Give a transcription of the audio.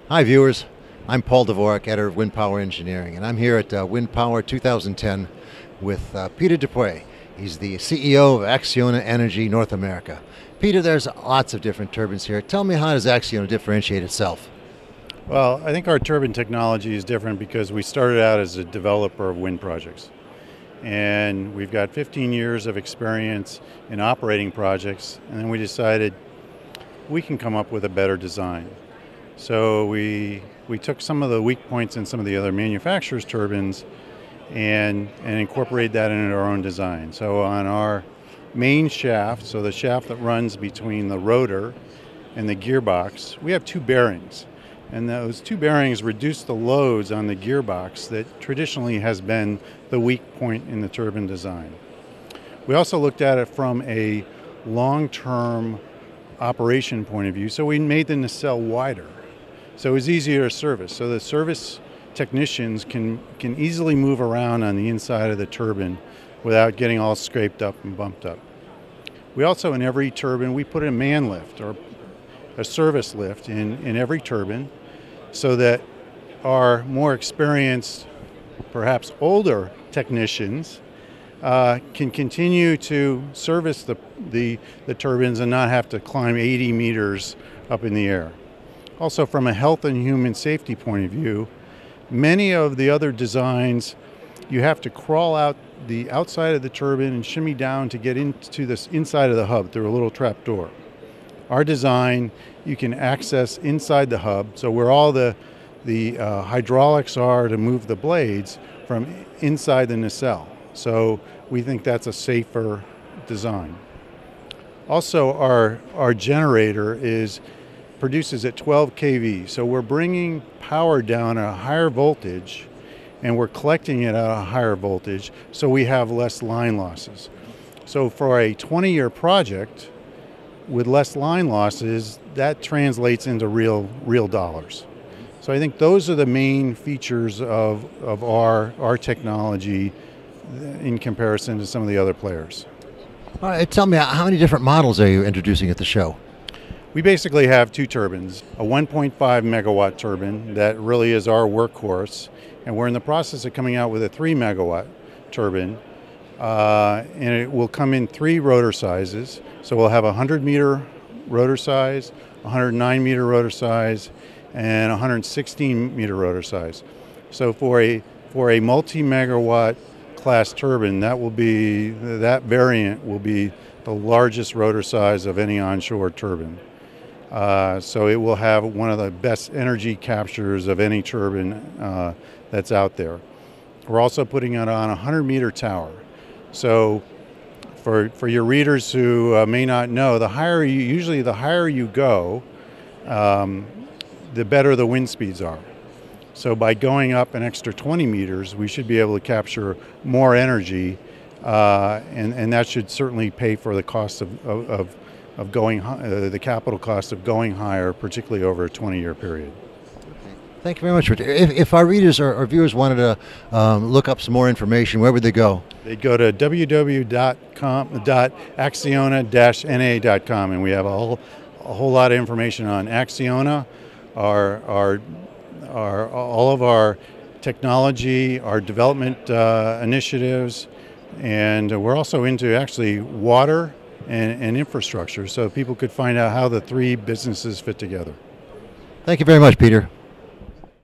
Hi viewers, I'm Paul Dvorak, editor of Wind Power Engineering, and I'm here at Wind Power 2010 with Peter Dupuy. He's the CEO of Acciona Energy North America. Peter, there's lots of different turbines here. Tell me, how does Acciona differentiate itself? Well, I think our turbine technology is different because we started out as a developer of wind projects. And we've got 15 years of experience in operating projects, and then we decided we can come up with a better design. So we took some of the weak points in some of the other manufacturers' turbines and incorporated that into our own design. So on our main shaft, so the shaft that runs between the rotor and the gearbox, we have two bearings. And those two bearings reduce the loads on the gearbox that traditionally has been the weak point in the turbine design. We also looked at it from a long-term operation point of view, so we made the nacelle wider. So it was easier to service. So the service technicians can easily move around on the inside of the turbine without getting all scraped up and bumped up. We also, in every turbine, we put a man lift or a service lift in every turbine so that our more experienced, perhaps older technicians can continue to service the turbines and not have to climb 80 meters up in the air. Also, from a health and human safety point of view, many of the other designs, you have to crawl out the outside of the turbine and shimmy down to get into this inside of the hub through a little trap door. Our design, you can access inside the hub, so where all the hydraulics are to move the blades from inside the nacelle. So we think that's a safer design. Also, our generator produces at 12 kV, so we're bringing power down at a higher voltage and we're collecting it at a higher voltage, so we have less line losses. So for a 20-year project with less line losses, that translates into real dollars. So I think those are the main features of our technology in comparison to some of the other players. All right, tell me, how many different models are you introducing at the show? We basically have two turbines, a 1.5 megawatt turbine that really is our workhorse, and we're in the process of coming out with a 3 megawatt turbine, and it will come in three rotor sizes. So we'll have a 100 meter rotor size, 109 meter rotor size, and 116 meter rotor size. So for a multi-megawatt class turbine, that variant will be the largest rotor size of any onshore turbine. So it will have one of the best energy captures of any turbine that's out there. We're also putting it on a 100 meter tower. So for your readers who may not know, usually the higher you go, the better the wind speeds are. So by going up an extra 20 meters, we should be able to capture more energy, and that should certainly pay for the cost of going, the capital cost of going higher, particularly over a 20-year period. Thank you very much, Richard. If our readers or viewers wanted to look up some more information, where would they go? They'd go to www.acciona-na.com, and we have a whole lot of information on Acciona, all of our technology, our development initiatives, and we're also into actually water and infrastructure, so people could find out how the three businesses fit together. Thank you very much, Peter.